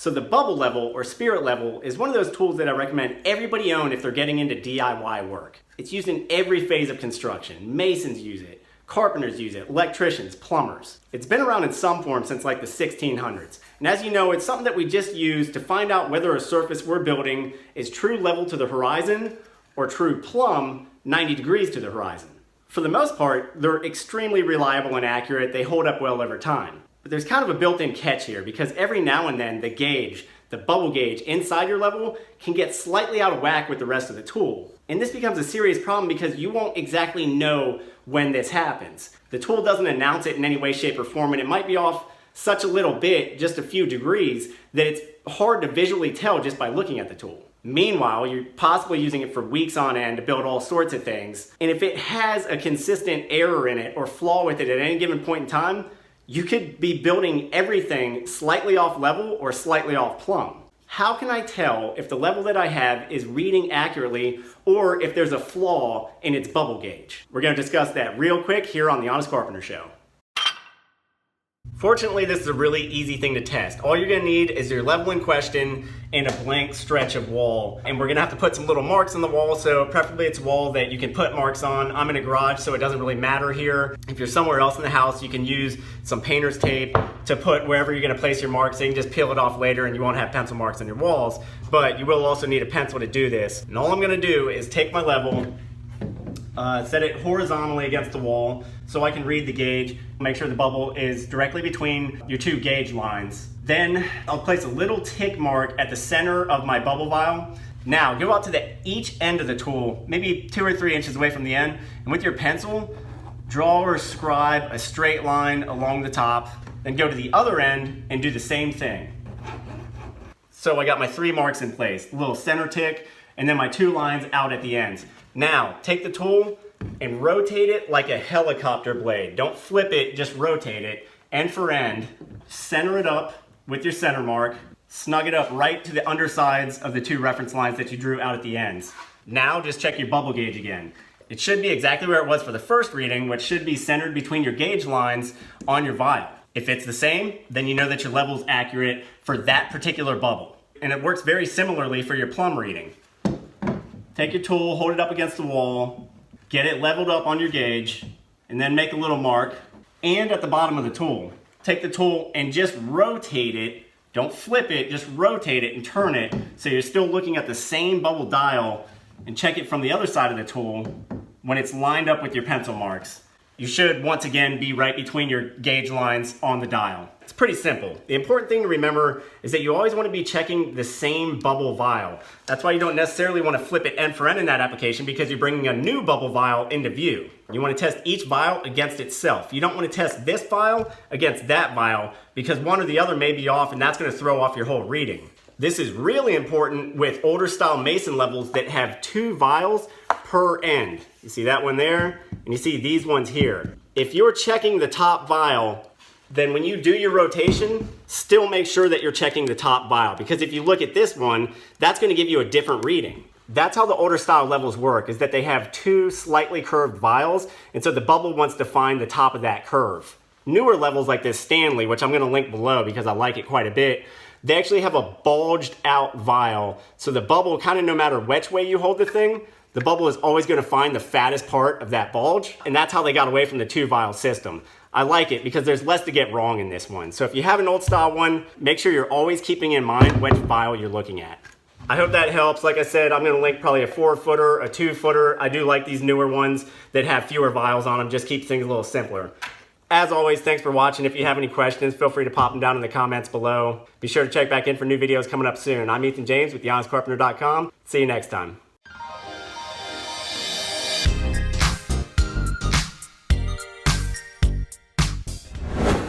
So the bubble level or spirit level is one of those tools that I recommend everybody own if they're getting into DIY work. It's used in every phase of construction. Masons use it, carpenters use it, electricians, plumbers. It's been around in some form since like the 1600s. And as you know, it's something that we just use to find out whether a surface we're building is true level to the horizon or true plumb 90 degrees to the horizon. For the most part, they're extremely reliable and accurate. They hold up well over time. But there's kind of a built-in catch here because every now and then the gauge, the bubble gauge inside your level can get slightly out of whack with the rest of the tool. And this becomes a serious problem because you won't exactly know when this happens. The tool doesn't announce it in any way, shape, or form, and it might be off such a little bit, just a few degrees, that it's hard to visually tell just by looking at the tool. Meanwhile, you're possibly using it for weeks on end to build all sorts of things, and if it has a consistent error in it or flaw with it at any given point in time, you could be building everything slightly off level or slightly off plumb. How can I tell if the level that I have is reading accurately or if there's a flaw in its bubble gauge? We're going to discuss that real quick here on the Honest Carpenter Show. Fortunately, this is a really easy thing to test. All you're gonna need is your level in question and a blank stretch of wall. And we're gonna have to put some little marks on the wall, so preferably it's a wall that you can put marks on. I'm in a garage, so it doesn't really matter here. If you're somewhere else in the house, you can use some painter's tape to put wherever you're gonna place your marks, so you can just peel it off later and you won't have pencil marks on your walls. But you will also need a pencil to do this. And all I'm gonna do is take my level, set it horizontally against the wall so I can read the gauge, make sure the bubble is directly between your two gauge lines. Then I'll place a little tick mark at the center of my bubble vial. Now go out to each end of the tool, maybe 2 or 3 inches away from the end, and with your pencil, draw or scribe a straight line along the top, then go to the other end and do the same thing. So I got my 3 marks in place, a little center tick, and then my 2 lines out at the ends. Now, take the tool and rotate it like a helicopter blade. Don't flip it, just rotate it, end for end. Center it up with your center mark. Snug it up right to the undersides of the 2 reference lines that you drew out at the ends. Now, just check your bubble gauge again. It should be exactly where it was for the first reading, which should be centered between your gauge lines on your vial. If it's the same, then you know that your level is accurate for that particular bubble. And it works very similarly for your plumb reading. Take your tool, hold it up against the wall, get it leveled up on your gauge, and then make a little mark. And at the bottom of the tool, take the tool and just rotate it. Don't flip it, just rotate it and turn it so you're still looking at the same bubble dial, and check it from the other side of the tool when it's lined up with your pencil marks. You should once again be right between your gauge lines on the dial. It's pretty simple. The important thing to remember is that you always want to be checking the same bubble vial. That's why you don't necessarily want to flip it end for end in that application, because you're bringing a new bubble vial into view. You want to test each vial against itself. You don't want to test this vial against that vial, because one or the other may be off and that's going to throw off your whole reading. This is really important with older style mason levels that have 2 vials per end. You see that one there? And you see these ones here. If you're checking the top vial, then when you do your rotation, still make sure that you're checking the top vial, because if you look at this one, that's going to give you a different reading. That's how the older style levels work, is that they have 2 slightly curved vials, and so the bubble wants to find the top of that curve. Newer levels like this Stanley, which I'm going to link below because I like it quite a bit, they actually have a bulged out vial, so the bubble, kind of no matter which way you hold the thing, the bubble is always going to find the fattest part of that bulge, and that's how they got away from the 2 vial system. I like it because there's less to get wrong in this one. So if you have an old style one, make sure you're always keeping in mind which vial you're looking at. I hope that helps. Like I said, I'm going to link probably a 4-footer, a 2-footer. I do like these newer ones that have fewer vials on them, just keep things a little simpler. As always, thanks for watching. If you have any questions, feel free to pop them down in the comments below. Be sure to check back in for new videos coming up soon. I'm Ethan James with thehonestcarpenter.com. See you next time.